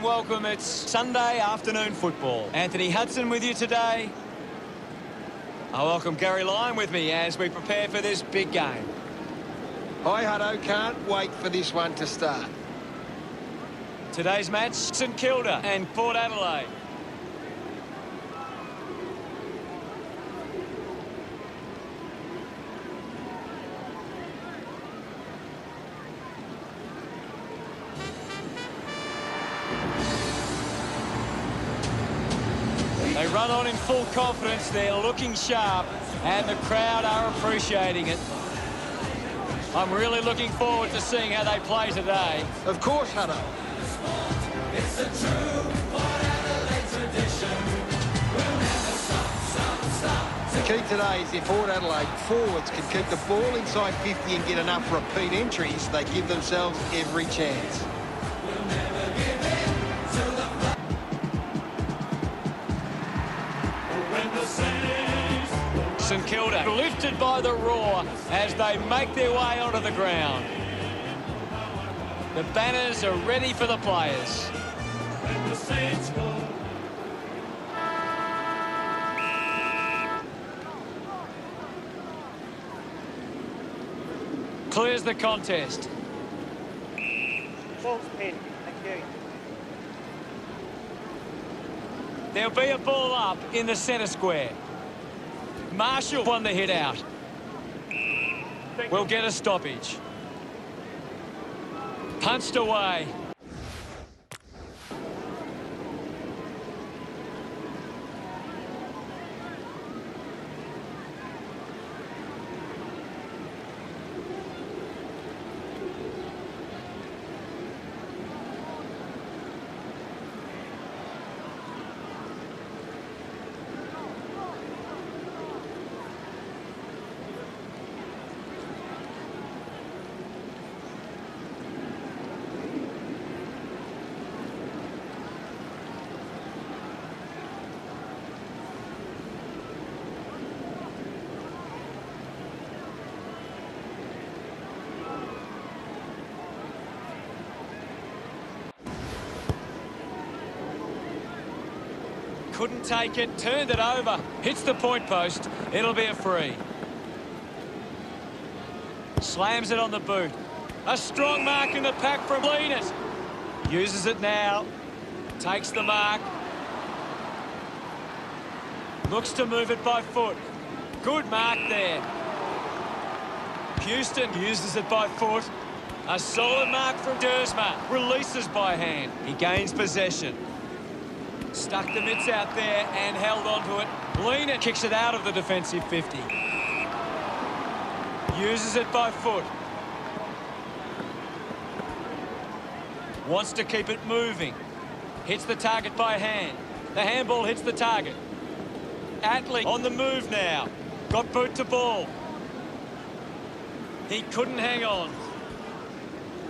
welcome. It's Sunday afternoon football. Anthony Hudson with you today. I welcome Gary Lyon with me as we prepare for this big game. Hi, Hutto. Can't wait for this one to start. Today's match, St Kilda and Port Adelaide. They run on in full confidence, they're looking sharp, and the crowd are appreciating it. I'm really looking forward to seeing how they play today. Of course, Hutto. It's a true Port Adelaide tradition. We'll never stop. The key today is if Port Adelaide forwards can keep the ball inside 50 and get enough repeat entries, they give themselves every chance. We'll never give in to the when the Saints. St Kilda lifted by the roar as they make their way onto the ground. The banners are ready for the players. When the Saints go. Clears the contest. Ball's pinned. Thank you. There'll be a ball up in the centre square. Marshall won the hit out. We'll get a stoppage. Punched away. Couldn't take it, turned it over, hits the point post, it'll be a free. Slams it on the boot. A strong mark in the pack from Leaners. Uses it now, takes the mark. Looks to move it by foot. Good mark there. Houston uses it by foot. A solid mark from Dersma, releases by hand. He gains possession. Stuck the mitts out there and held onto it. Leaner kicks it out of the defensive 50. Uses it by foot. Wants to keep it moving. Hits the target by hand. The handball hits the target. Atley on the move now. Got boot to ball. He couldn't hang on.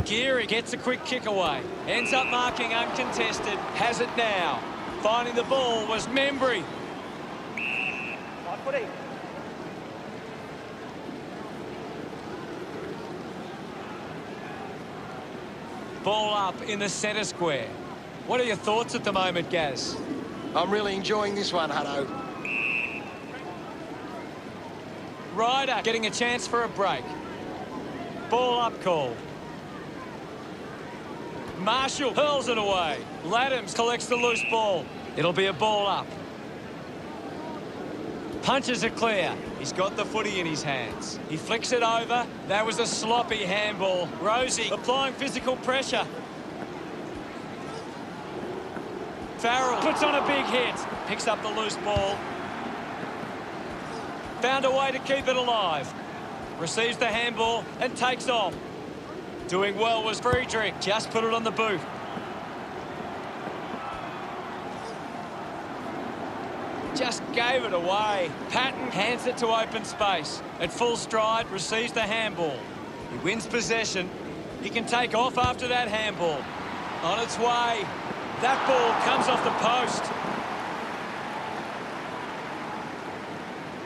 Geary gets a quick kick away. Ends up marking uncontested. Has it now. Finding the ball was Membry. Right footy. Ball up in the centre square. What are your thoughts at the moment, Gaz? I'm really enjoying this one, Hutto. Ryder getting a chance for a break. Ball up call. Marshall hurls it away. Laddams collects the loose ball. It'll be a ball up. Punches it clear. He's got the footy in his hands. He flicks it over. That was a sloppy handball. Rosie applying physical pressure. Farrell puts on a big hit. Picks up the loose ball. Found a way to keep it alive. Receives the handball and takes off. Doing well was Friedrich. Just put it on the boot. Just gave it away. Patton hands it to open space. At full stride, receives the handball. He wins possession. He can take off after that handball. On its way. That ball comes off the post.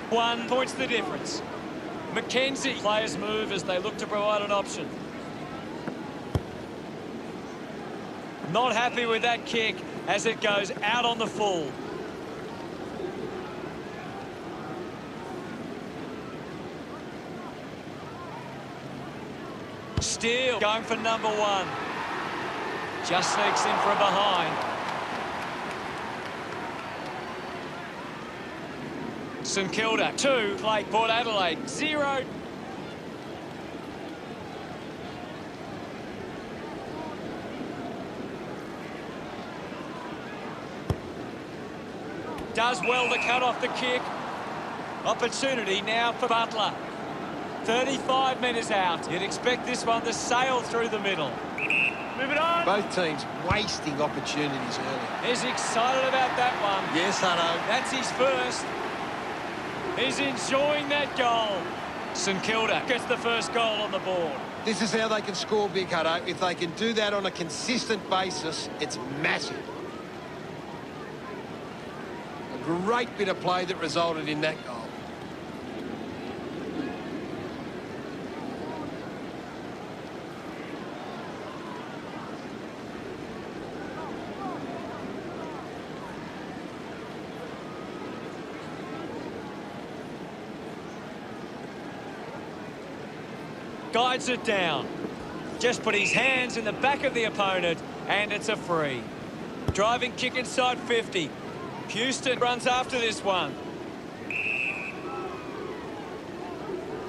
1 point's the difference. Mackenzie. Players move as they look to provide an option. Not happy with that kick as it goes out on the full. Steele going for number 1. Just sneaks in from behind. St Kilda 2, play Port Adelaide 0. Does well to cut off the kick. Opportunity now for Butler. 35 metres out. You'd expect this one to sail through the middle. Move it on. Both teams wasting opportunities early. He's excited about that one. Yes, Hutto. That's his first. He's enjoying that goal. St Kilda gets the first goal on the board. This is how they can score big, Hutto. If they can do that on a consistent basis, it's massive. A great bit of play that resulted in that goal. Guides it down. Just put his hands in the back of the opponent, and it's a free. Driving kick inside 50. Houston runs after this one.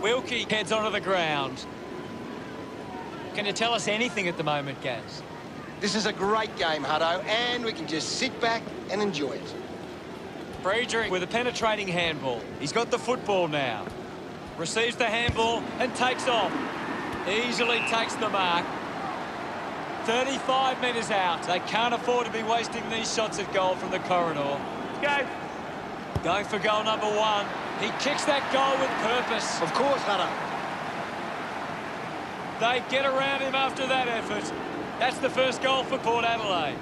Wilkie heads onto the ground. Can you tell us anything at the moment, Gaz? This is a great game, Hutto, and we can just sit back and enjoy it. Friedrich with a penetrating handball. He's got the football now. Receives the handball and takes off. Easily takes the mark. 35 metres out. They can't afford to be wasting these shots at goal from the corridor. Go. Going for goal number 1. He kicks that goal with purpose. Of course, Hutto. They get around him after that effort. That's the first goal for Port Adelaide.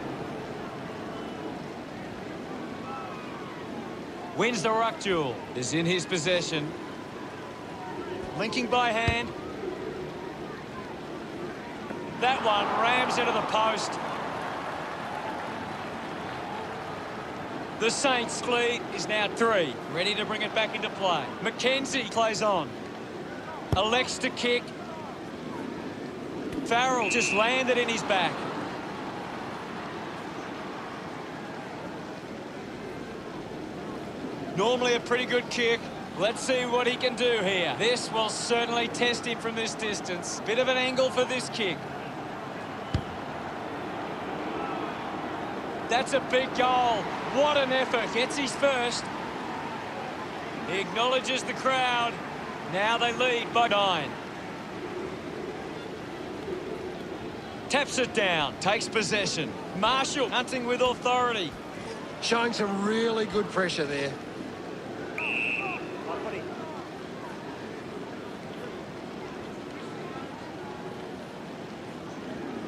Wins the ruck duel. Is in his possession. Linking by hand. That one rams into the post. The Saints' lead is now 3. Ready to bring it back into play. McKenzie plays on. Elects to kick. Farrell just landed in his back. Normally a pretty good kick. Let's see what he can do here. This will certainly test him from this distance. Bit of an angle for this kick. That's a big goal. What an effort. Gets his first. He acknowledges the crowd. Now they lead by 9. Taps it down. Takes possession. Marshall hunting with authority. Showing some really good pressure there.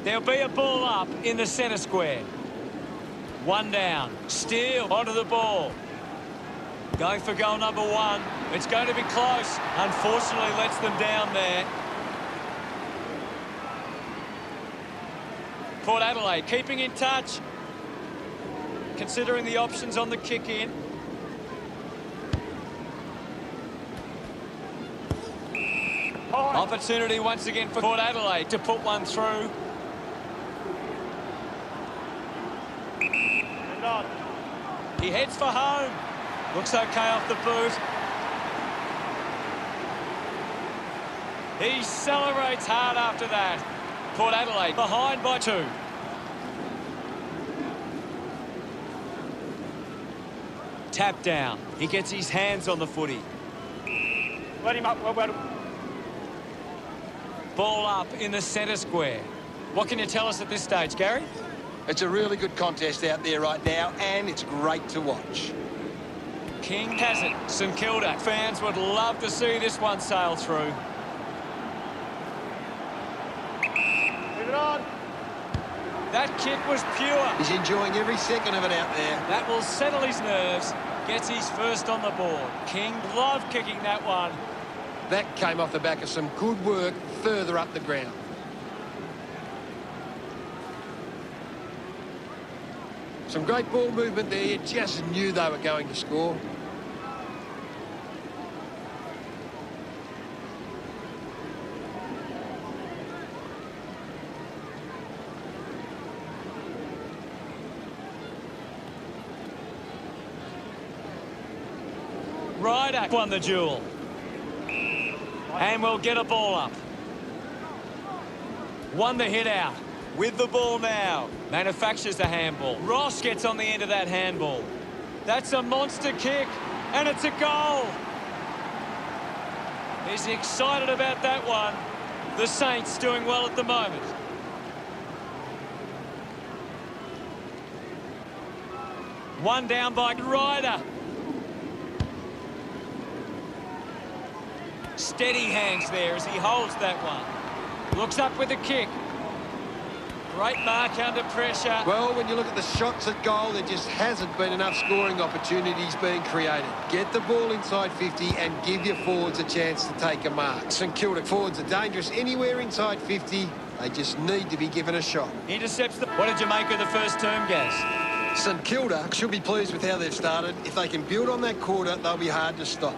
There'll be a ball up in the centre square. 1 down. Steele onto the ball. Going for goal number 1. It's going to be close. Unfortunately, lets them down there. Port Adelaide keeping in touch. Considering the options on the kick in. Opportunity once again for Port Adelaide to put one through. He heads for home. Looks okay off the boot. He celebrates hard after that. Port Adelaide behind by 2. Tap down. He gets his hands on the footy. Let him up. Well. Ball up in the centre square. What can you tell us at this stage, Gary? It's a really good contest out there right now, and it's great to watch. King has it. St Kilda fans would love to see this one sail through. Move it on. That kick was pure. He's enjoying every second of it out there. That will settle his nerves. Gets his first on the board. King loved kicking that one. That came off the back of some good work further up the ground. Some great ball movement there. You just knew they were going to score. Ryder won the duel. And we'll get a ball up. Won the hit out. With the ball now. Manufactures the handball. Ross gets on the end of that handball. That's a monster kick. And it's a goal. He's excited about that one. The Saints doing well at the moment. One down by Ryder. Steady hands there as he holds that one. Looks up with a kick. Great mark under pressure. Well, when you look at the shots at goal, there just hasn't been enough scoring opportunities being created. Get the ball inside 50 and give your forwards a chance to take a mark. St Kilda forwards are dangerous anywhere inside 50. They just need to be given a shot. Intercepts the... What did you make of the first term, Gaz? St Kilda should be pleased with how they've started. If they can build on that quarter, they'll be hard to stop.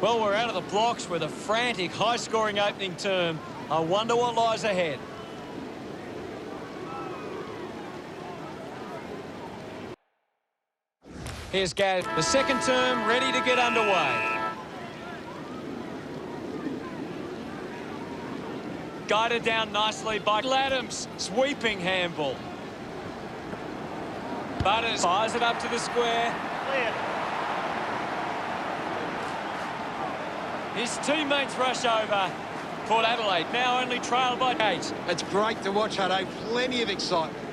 Well, we're out of the blocks with a frantic, high-scoring opening term. I wonder what lies ahead. Here's Gaz. The second term ready to get underway. Guided down nicely by Adams. Sweeping handball. Butters fires it up to the square. Clear. His teammates rush over. Port Adelaide now only trailed by 8. It's great to watch, Hutto. Plenty of excitement.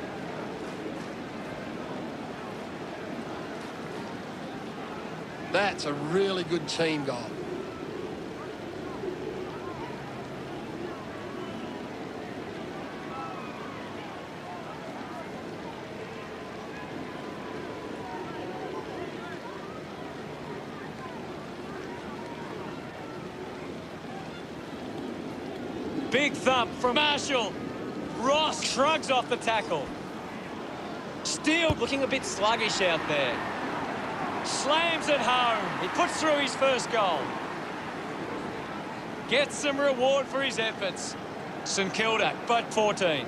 That's a really good team goal. Big thump from Marshall. Ross shrugs off the tackle. Steele looking a bit sluggish out there. Slams it home. He puts through his first goal. Gets some reward for his efforts. St Kilda, but 14.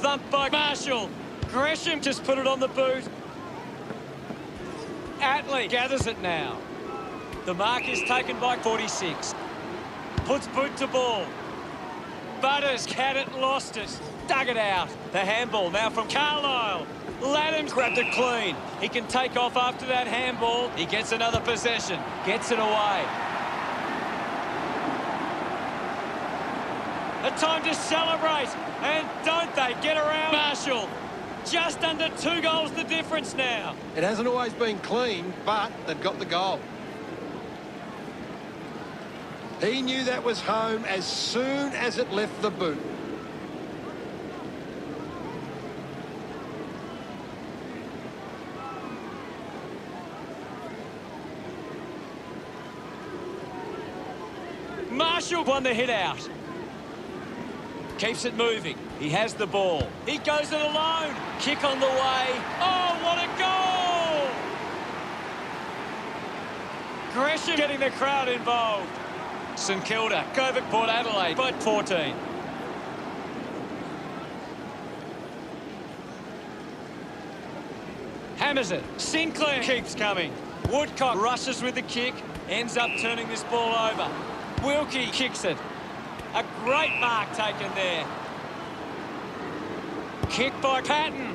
Thump by Marshall. Gresham just put it on the boot. Atley gathers it now. The mark is taken by 46. Puts boot to ball. Butters had it, lost it. Dug it out. The handball now from Carlisle. Laddams grabbed it clean. He can take off after that handball. He gets another possession. Gets it away. A time to celebrate. And don't they get around Marshall. Just under 2 goals the difference now. It hasn't always been clean, but they've got the goal. He knew that was home as soon as it left the boot. Marshall won the hit out. Keeps it moving. He has the ball. He goes it alone. Kick on the way. Oh, what a goal! Gresham getting the crowd involved. St Kilda over Port Adelaide, but 14. Hammers it. Sinclair keeps coming. Woodcock rushes with the kick. Ends up turning this ball over. Wilkie kicks it. A great mark taken there. Kick by Patton.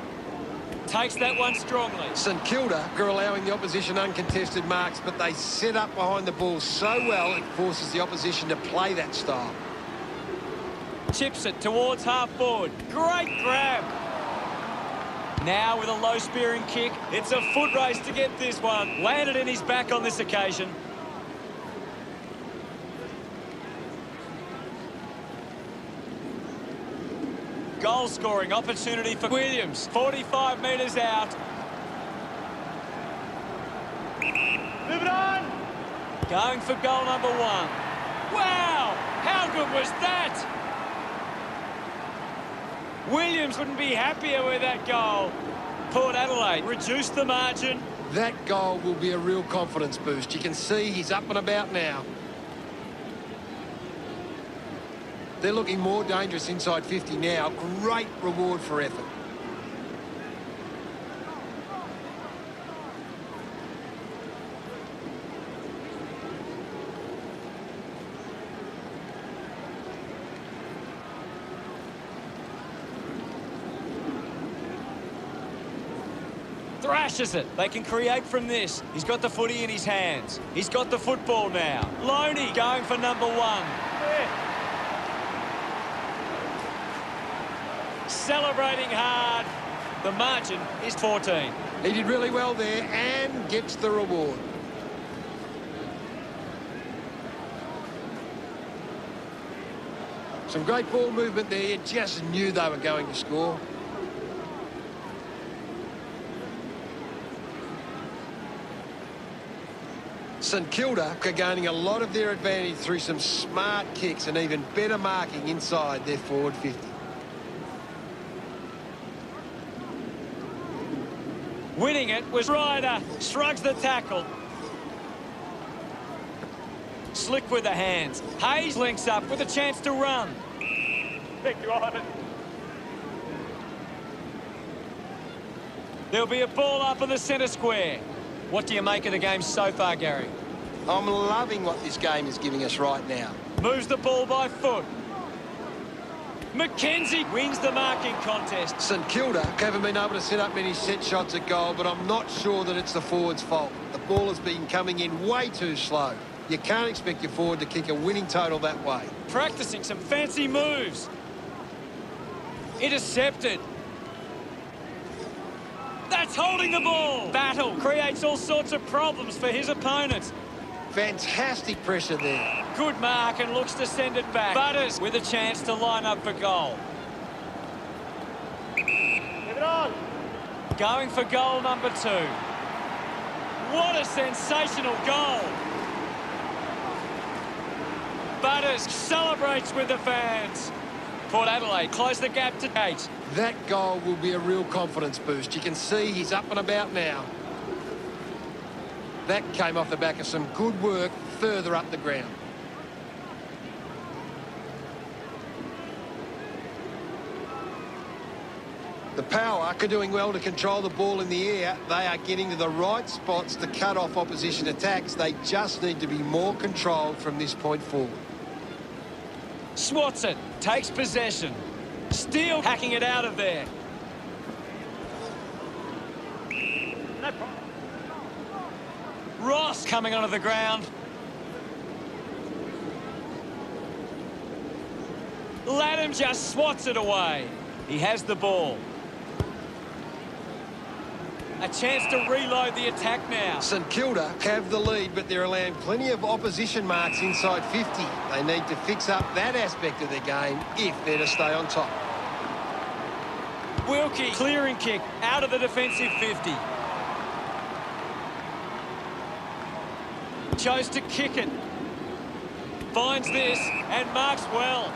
Takes that one strongly. St Kilda are allowing the opposition uncontested marks, but they set up behind the ball so well it forces the opposition to play that style. Chips it towards half forward. Great grab. Now with a low spearing kick. It's a foot race to get this one. Landed in his back on this occasion. Goal scoring opportunity for Williams. 45 metres out. Move it on. Going for goal number 1. Wow! How good was that? Williams wouldn't be happier with that goal. Port Adelaide reduced the margin. That goal will be a real confidence boost. You can see he's up and about now. They're looking more dangerous inside 50 now. Great reward for effort. Thrashes it. They can create from this. He's got the footy in his hands. He's got the football now. Loney going for number 1. Celebrating hard. The margin is 14. He did really well there and gets the reward. Some great ball movement there. You just knew they were going to score. St Kilda are gaining a lot of their advantage through some smart kicks and even better marking inside their forward 50. Winning it was Ryder. Shrugs the tackle. Slick with the hands. Hayes links up with a chance to run. Thank you, Ivan. There'll be a ball up in the centre square. What do you make of the game so far, Gary? I'm loving what this game is giving us right now. Moves the ball by foot. McKenzie wins the marking contest. St Kilda haven't been able to set up many set shots at goal, but I'm not sure that it's the forward's fault. The ball has been coming in way too slow. You can't expect your forward to kick a winning total that way. Practicing some fancy moves. Intercepted. That's holding the ball. Battle creates all sorts of problems for his opponents. Fantastic pressure there. Good mark and looks to send it back. Butters with a chance to line up for goal. Give it on. Going for goal number 2. What a sensational goal. Butters celebrates with the fans. Port Adelaide close the gap to 8. That goal will be a real confidence boost. You can see he's up and about now. That came off the back of some good work further up the ground. The Power are doing well to control the ball in the air. They are getting to the right spots to cut off opposition attacks. They just need to be more controlled from this point forward. Swats it, takes possession. Steele hacking it out of there. No problem. Ross coming onto the ground. Latham just swats it away. He has the ball. A chance to reload the attack now. St Kilda have the lead, but they're allowing plenty of opposition marks inside 50. They need to fix up that aspect of their game if they're to stay on top. Wilkie, clearing kick out of the defensive 50. Chose to kick it. Finds this and marks well.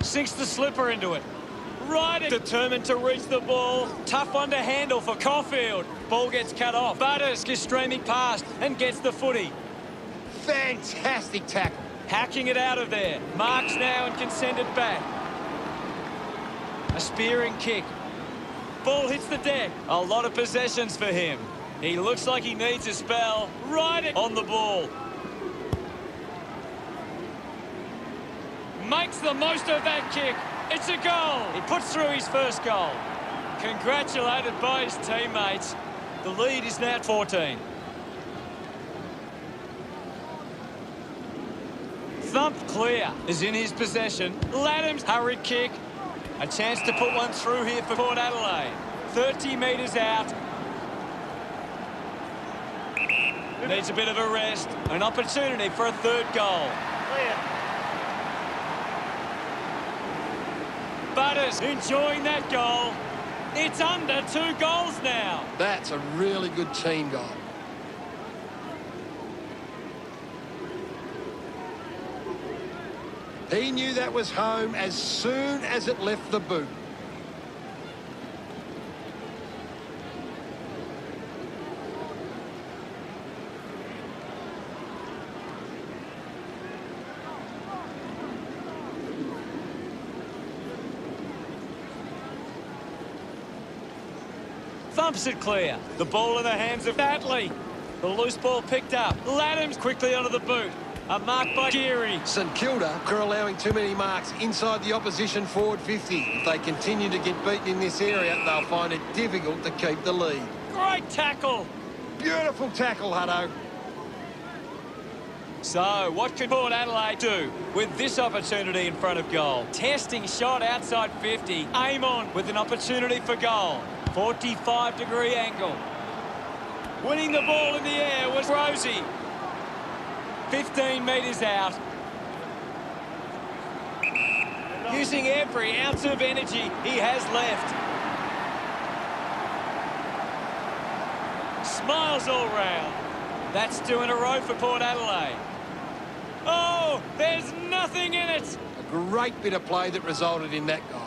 Sinks the slipper into it. Right, determined to reach the ball. Tough one to handle for Caulfield. Ball gets cut off. Butters is streaming past and gets the footy. Fantastic tackle. Hacking it out of there. Marks now and can send it back. A spearing kick. Ball hits the deck. A lot of possessions for him. He looks like he needs a spell. Right on the ball. Makes the most of that kick. It's a goal. He puts through his first goal. Congratulated by his teammates. The lead is now 14. Thump clear is in his possession. Latham's hurried kick. A chance to put one through here for Port Adelaide. 30 metres out. Needs a bit of a rest. An opportunity for a third goal. Clear. Butters enjoying that goal. It's under 2 goals now. That's a really good team goal. He knew that was home as soon as it left the boot. thumps it clear. The ball in the hands of Atlee. The loose ball picked up. Laddams quickly onto the boot. A mark by Geary. St Kilda are allowing too many marks inside the opposition forward 50. If they continue to get beaten in this area, they'll find it difficult to keep the lead. Great tackle. Beautiful tackle, Hutto. So, what could Port Adelaide do with this opportunity in front of goal? Testing shot outside 50. Aim on with an opportunity for goal. 45-degree angle. Winning the ball in the air was Rosie. 15 metres out. Using every ounce of energy he has left. Smiles all round. That's 2 in a row for Port Adelaide. Oh, there's nothing in it. A great bit of play that resulted in that goal.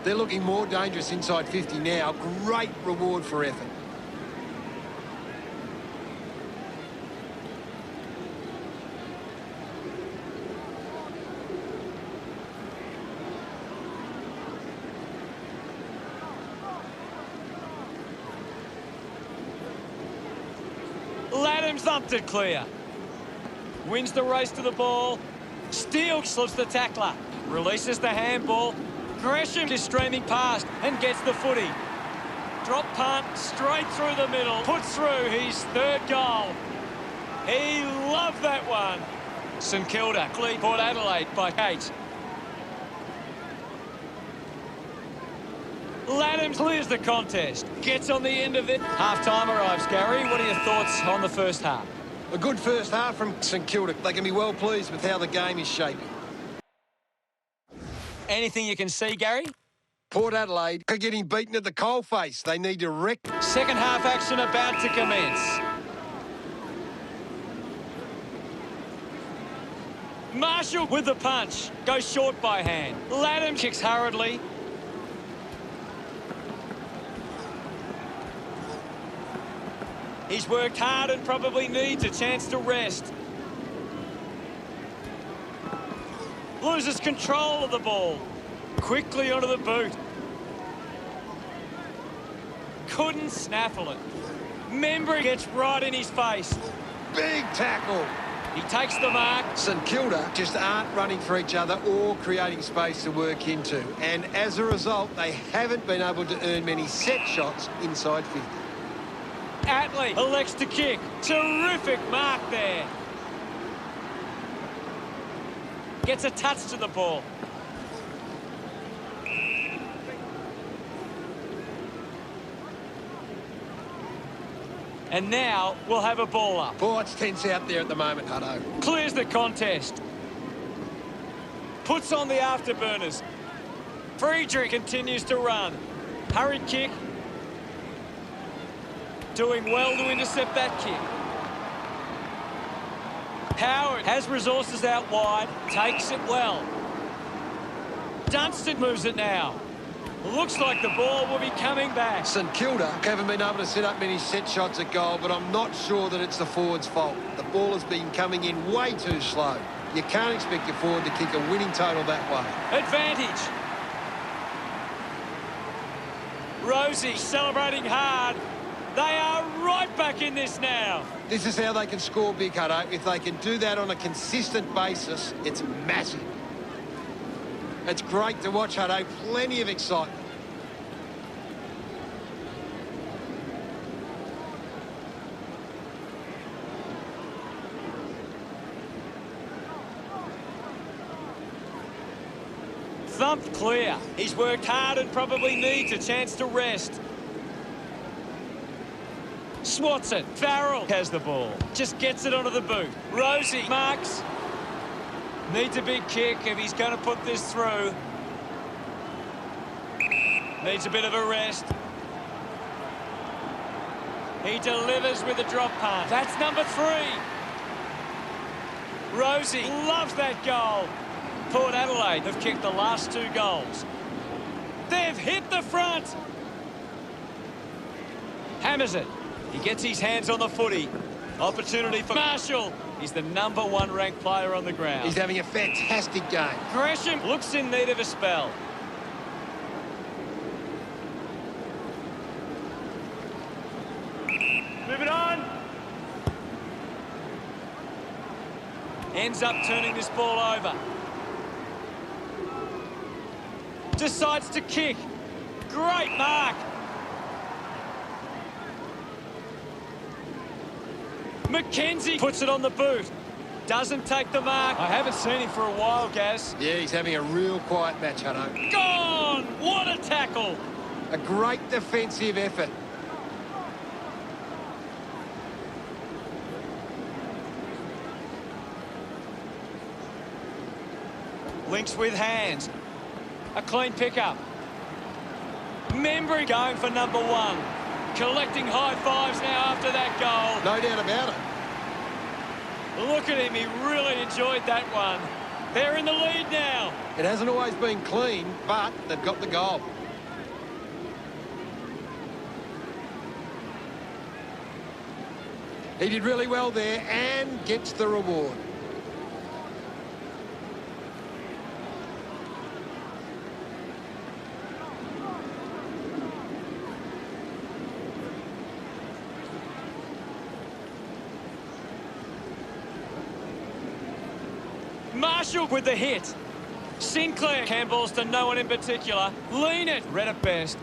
They're looking more dangerous inside 50 now. Great reward for effort. Laddams thumped it clear. Wins the race to the ball. Steele slips the tackler. Releases the handball. Gresham is streaming past and gets the footy. Drop punt straight through the middle. Puts through his 3rd goal. He loved that one. St Kilda lead Port Adelaide by 8. Laddams clears the contest. Gets on the end of it. Half-time arrives, Gary. What are your thoughts on the first half? A good first half from St Kilda. They can be well pleased with how the game is shaping. Anything you can see, Gary? Port Adelaide are getting beaten at the coalface. They need to wreck. Second half action about to commence. Marshall with the punch. Goes short by hand. Laddam kicks hurriedly. He's worked hard and probably needs a chance to rest. Loses control of the ball. Quickly onto the boot. Couldn't snaffle it. Membry gets right in his face. Big tackle. He takes the mark. St Kilda just aren't running for each other or creating space to work into. And as a result, they haven't been able to earn many set shots inside 50. Atlee elects to kick. Terrific mark there. Gets a touch to the ball. And now we'll have a ball up. Oh, it's tense out there at the moment, Hutto. Clears the contest. Puts on the afterburners. Friedrich continues to run. Hurried kick. Doing well to intercept that kick. Howard has resources out wide. Takes it well. Dunstan moves it now. Looks like the ball will be coming back. St Kilda haven't been able to set up many set shots at goal, but I'm not sure that it's the forward's fault. The ball has been coming in way too slow. You can't expect your forward to kick a winning total that way. Advantage. Rosie celebrating hard. They are right back in this now. This is how they can score big, Hutto. If they can do that on a consistent basis, it's massive. It's great to watch, Hutto. Plenty of excitement. Thumped clear. He's worked hard and probably needs a chance to rest. Swats it. Farrell has the ball. Just gets it onto the boot. Rosie marks. Needs a big kick if he's going to put this through. Needs a bit of a rest. He delivers with a drop punt. That's number 3. Rosie loves that goal. Port Adelaide have kicked the last 2 goals. They've hit the front. Hammers it. He gets his hands on the footy. Opportunity for Marshall. He's the number 1 ranked player on the ground. He's having a fantastic game. Gresham looks in need of a spell. Move it on. Ends up turning this ball over. Decides to kick. Great mark. McKenzie puts it on the boot. Doesn't take the mark. I haven't seen him for a while, Gaz. Yeah, he's having a real quiet match, Hutto. Gone! What a tackle! A great defensive effort. Links with hands. A clean pickup. Membry going for number one. Collecting high fives now after that goal. No doubt about it. Look at him, he really enjoyed that one. They're in the lead now. It hasn't always been clean, but they've got the goal. He did really well there and gets the reward. Marshall with the hit. Sinclair handballs to no one in particular. Lean it. Read it best.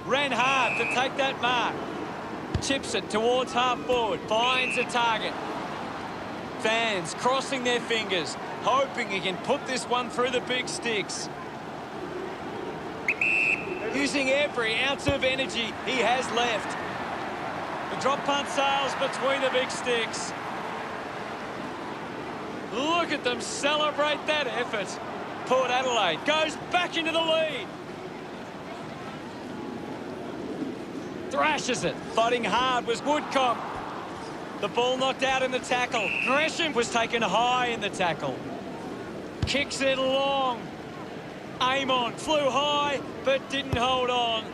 Ran hard to take that mark. Chips it towards half forward. Finds a target. Fans crossing their fingers, hoping he can put this one through the big sticks. Using every ounce of energy he has left. The drop punt sails between the big sticks. Look at them celebrate that effort. Port Adelaide goes back into the lead. Thrashes it. Fighting hard was Woodcock. The ball knocked out in the tackle. Gresham was taken high in the tackle. Kicks it long. Amon flew high but didn't hold on.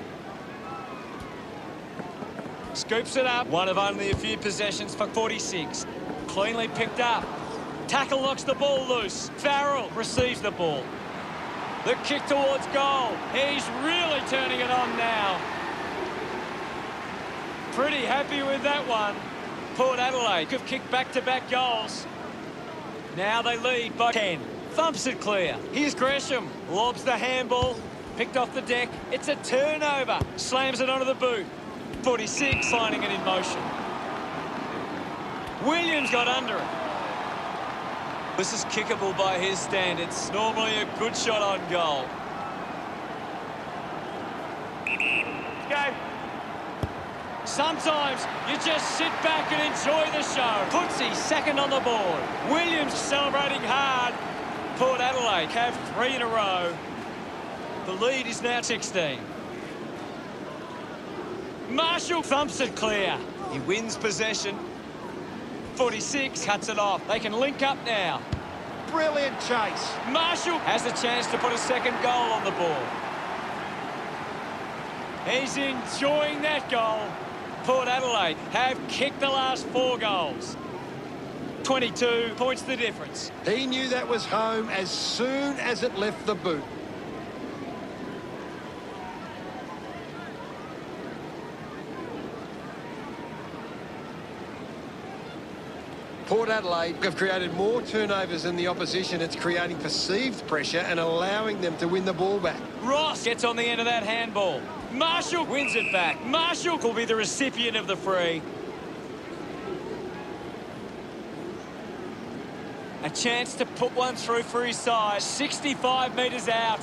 Scoops it up. One of only a few possessions for 46. Cleanly picked up. Tackle knocks the ball loose. Farrell receives the ball. The kick towards goal. He's really turning it on now. Pretty happy with that one. Port Adelaide have kicked back-to-back goals. Now they lead by 10. Thumps it clear. Here's Gresham. Lobs the handball. Picked off the deck. It's a turnover. Slams it onto the boot. 46 finding it in motion. Williams got under it. This is kickable by his standards. Normally a good shot on goal. Go. Sometimes you just sit back and enjoy the show. Footsy second on the board. Williams celebrating hard. Port Adelaide have 3 in a row. The lead is now 16. Marshall thumps it clear. He wins possession. 46 cuts it off. They can link up now. Brilliant chase. Marshall has a chance to put a second goal on the board. He's enjoying that goal. Port Adelaide have kicked the last 4 goals. 22 points the difference. He knew that was home as soon as it left the boot. Port Adelaide have created more turnovers than the opposition. It's creating perceived pressure and allowing them to win the ball back. Ross gets on the end of that handball. Marshall wins it back. Marshall will be the recipient of the free. A chance to put one through for his side. 65 metres out.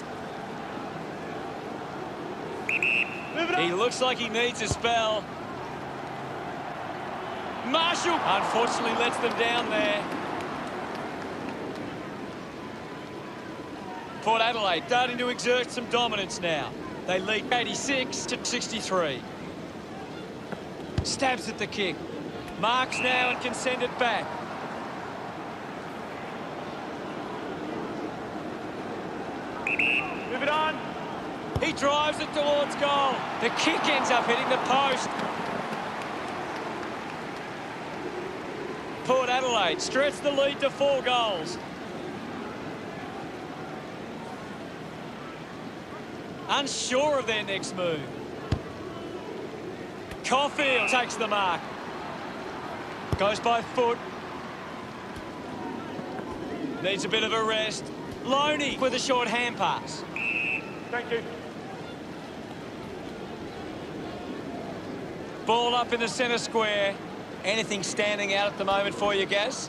He looks like he needs a spell. Marshall unfortunately lets them down there. Port Adelaide starting to exert some dominance now. They lead 86 to 63. Stabs at the kick. Marks now and can send it back. Move it on. He drives it towards goal. The kick ends up hitting the post. Port Adelaide stretch the lead to 4 goals. Unsure of their next move. Caulfield takes the mark. Goes by foot. Needs a bit of a rest. Loney with a short hand pass. Thank you. Ball up in the centre square. Anything standing out at the moment for you, Gaz?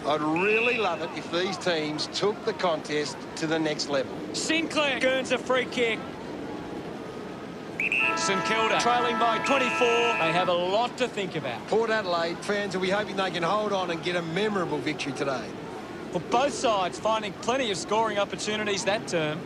I'd really love it if these teams took the contest to the next level. Sinclair earns a free kick. St Kilda trailing by 24. They have a lot to think about. Port Adelaide fans will be hoping they can hold on and get a memorable victory today. Well, both sides finding plenty of scoring opportunities that term.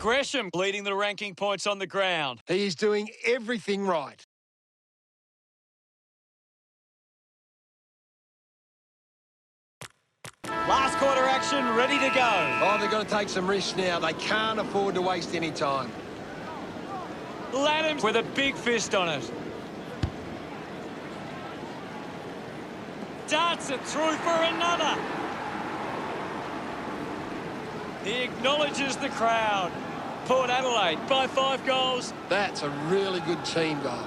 Gresham leading the ranking points on the ground. He is doing everything right. Last quarter action ready to go. Oh, they've got to take some risks now. They can't afford to waste any time. Laddams with a big fist on it. Darts it through for another. He acknowledges the crowd. Port Adelaide by 5 goals. That's a really good team goal.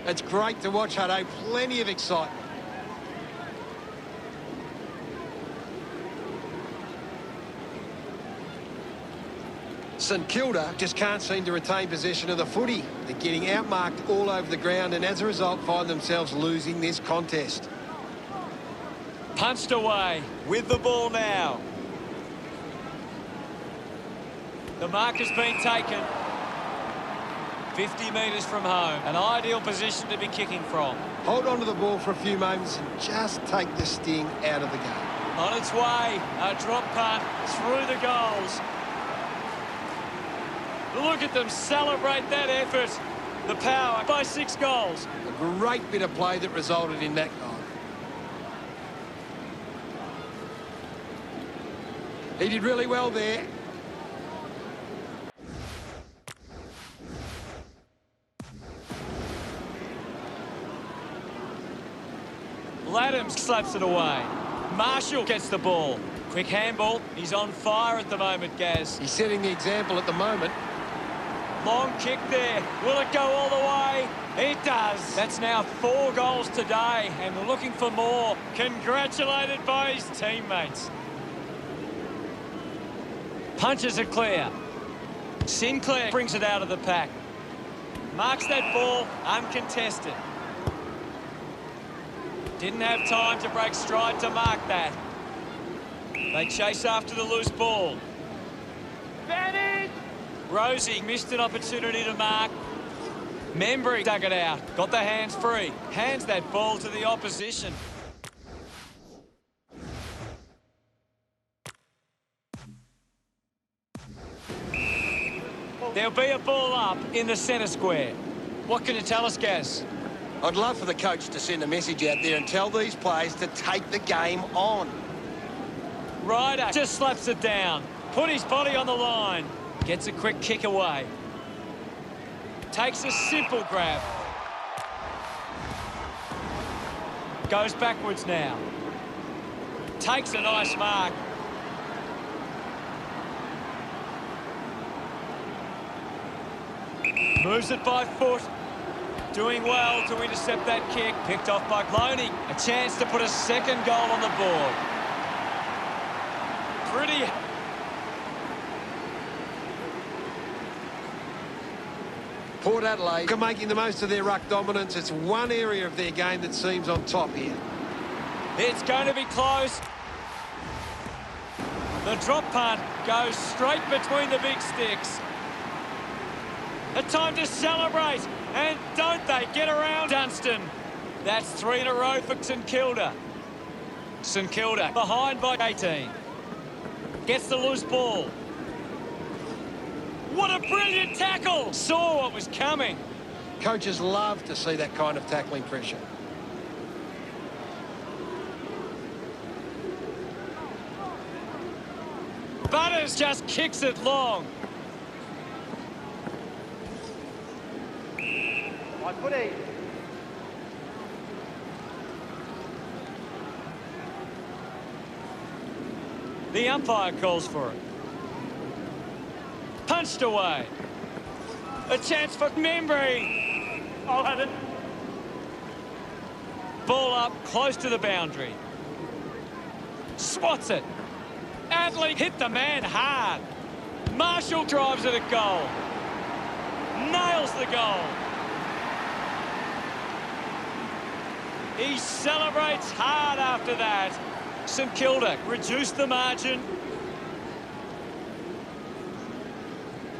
It's great to watch, Hutto. Plenty of excitement. St Kilda just can't seem to retain possession of the footy. They're getting outmarked all over the ground and as a result find themselves losing this contest. Punched away with the ball now. The mark has been taken. 50 metres from home. An ideal position to be kicking from. Hold on to the ball for a few moments and just take the sting out of the game. On its way, a drop punt through the goals. Look at them celebrate that effort. The power by 6 goals. A great bit of play that resulted in that goal. He did really well there. Laddams slaps it away. Marshall gets the ball. Quick handball. He's on fire at the moment, Gaz. He's setting the example at the moment. Long kick there. Will it go all the way? It does. That's now 4 goals today and looking for more. Congratulated by his teammates. Punches it clear. Sinclair brings it out of the pack. Marks that ball uncontested. Didn't have time to break stride to mark that. They chase after the loose ball. Advantage! Rosie missed an opportunity to mark. Membry dug it out. Got the hands free. Hands that ball to the opposition. There'll be a ball up in the centre square. What can you tell us, Gaz? I'd love for the coach to send a message out there and tell these players to take the game on. Ryder just slaps it down. Put his body on the line. Gets a quick kick away. Takes a simple grab. Goes backwards now. Takes a nice mark. Moves it by foot. Doing well to intercept that kick. Picked off by Loney. A chance to put a second goal on the board. Pretty. Port Adelaide are making the most of their ruck dominance. It's one area of their game that seems on top here. It's going to be close. The drop punt goes straight between the big sticks. A time to celebrate, and don't they get around Dunstan. That's 3 in a row for St Kilda. St Kilda behind by 18. Gets the loose ball. What a brilliant tackle! Saw what was coming. Coaches love to see that kind of tackling pressure. Butters just kicks it long. Right footy. The umpire calls for it. Punched away. A chance for Membry. I'll have it. Ball up close to the boundary. Swats it. Adelaide hit the man hard. Marshall drives it at goal. Nails the goal. He celebrates hard after that. St Kilda reduced the margin.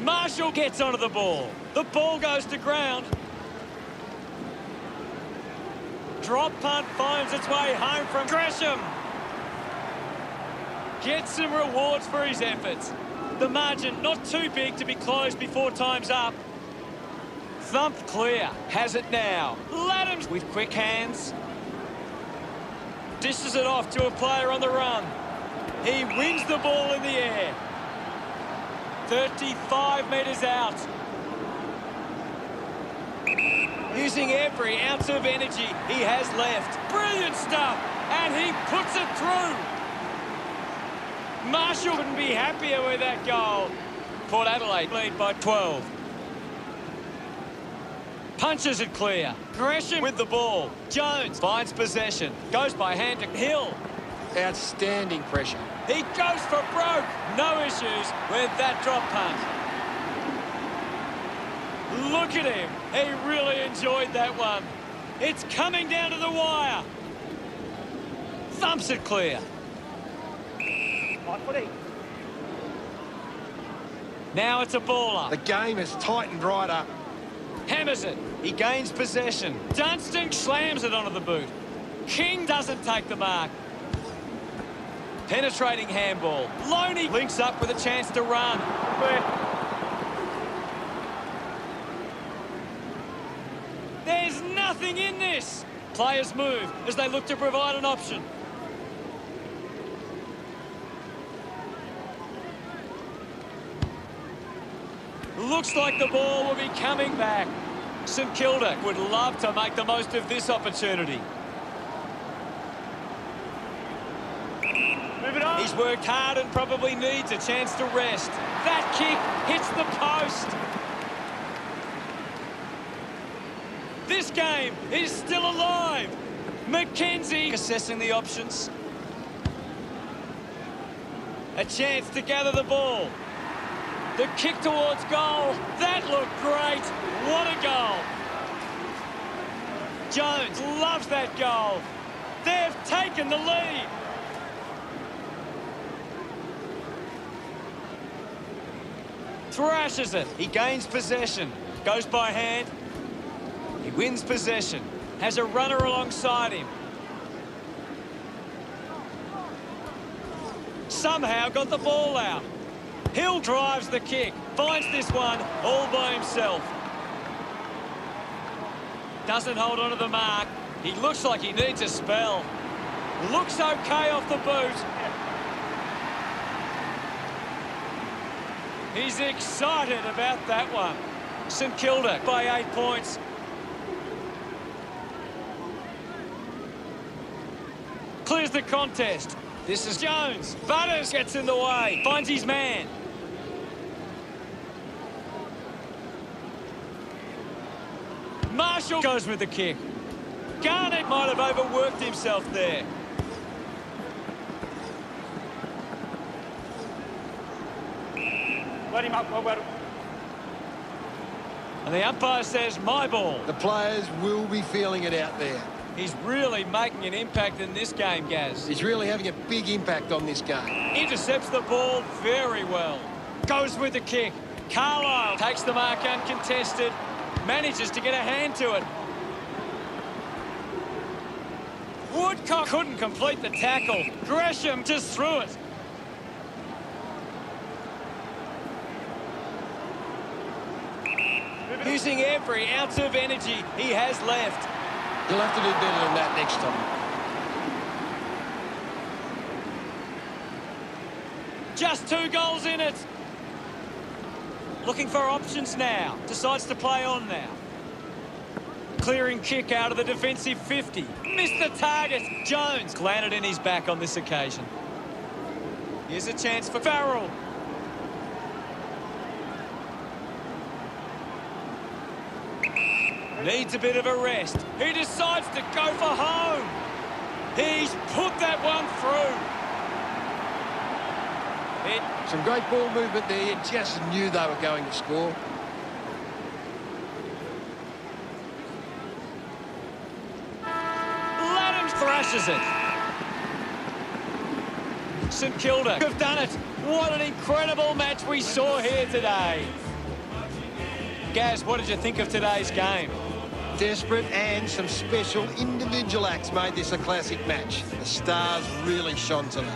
Marshall gets onto the ball. The ball goes to ground. Drop punt finds its way home from Gresham. Gets some rewards for his efforts. The margin not too big to be closed before time's up. Thumped clear. Has it now. Laddams with quick hands. Dishes it off to a player on the run. He wins the ball in the air. 35 metres out. Using every ounce of energy he has left. Brilliant stuff. And he puts it through. Marshall couldn't be happier with that goal. Port Adelaide lead by 12. Punches it clear. Gresham with the ball. Jones finds possession. Goes by hand to Hill. Outstanding pressure. He goes for broke. No issues with that drop punt. Look at him. He really enjoyed that one. It's coming down to the wire. Thumps it clear. Right footy. Now it's a ball up. The game has tightened right up. Hammers it. He gains possession. Dunstan slams it onto the boot. King doesn't take the mark. Penetrating handball. Loney links up with a chance to run. Clear. There's nothing in this. Players move as they look to provide an option. Looks like the ball will be coming back. St Kilda would love to make the most of this opportunity. Move it on. He's worked hard and probably needs a chance to rest. That kick hits the post. This game is still alive. McKenzie assessing the options. A chance to gather the ball. The kick towards goal. That looked great. What a goal. Jones loves that goal. They've taken the lead. Thrashes it. He gains possession. Goes by hand. He wins possession. Has a runner alongside him. Somehow got the ball out. Hill drives the kick. Finds this one all by himself. Doesn't hold on to the mark. He looks like he needs a spell. Looks okay off the boot. He's excited about that one. St Kilda by 8 points. Clears the contest. This is Jones. Butters gets in the way. Finds his man. Marshall goes with the kick. Garnett might have overworked himself there. Let him up, well. And the umpire says, my ball. The players will be feeling it out there. He's really making an impact in this game, Gaz. He's really having a big impact on this game. Intercepts the ball very well. Goes with the kick. Carlisle takes the mark uncontested. Manages to get a hand to it. Woodcock couldn't complete the tackle. Gresham just threw it. Using every ounce of energy he has left. He'll have to do better than that next time. Just 2 goals in it. Looking for options now. Decides to play on now. Clearing kick out of the defensive 50. Missed the target. Jones landed in his back on this occasion. Here's a chance for Farrell. Needs a bit of a rest. He decides to go for home. He's put that one through. Some great ball movement there. You just knew they were going to score. Laddams thrashes it. St Kilda have done it. What an incredible match we saw here today. Gaz, what did you think of today's game? Desperate and some special individual acts made this a classic match. The stars really shone today.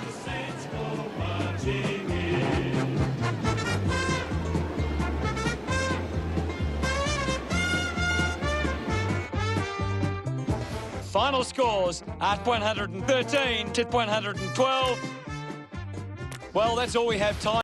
Final scores at 113 to 112. Well, that's all we have time.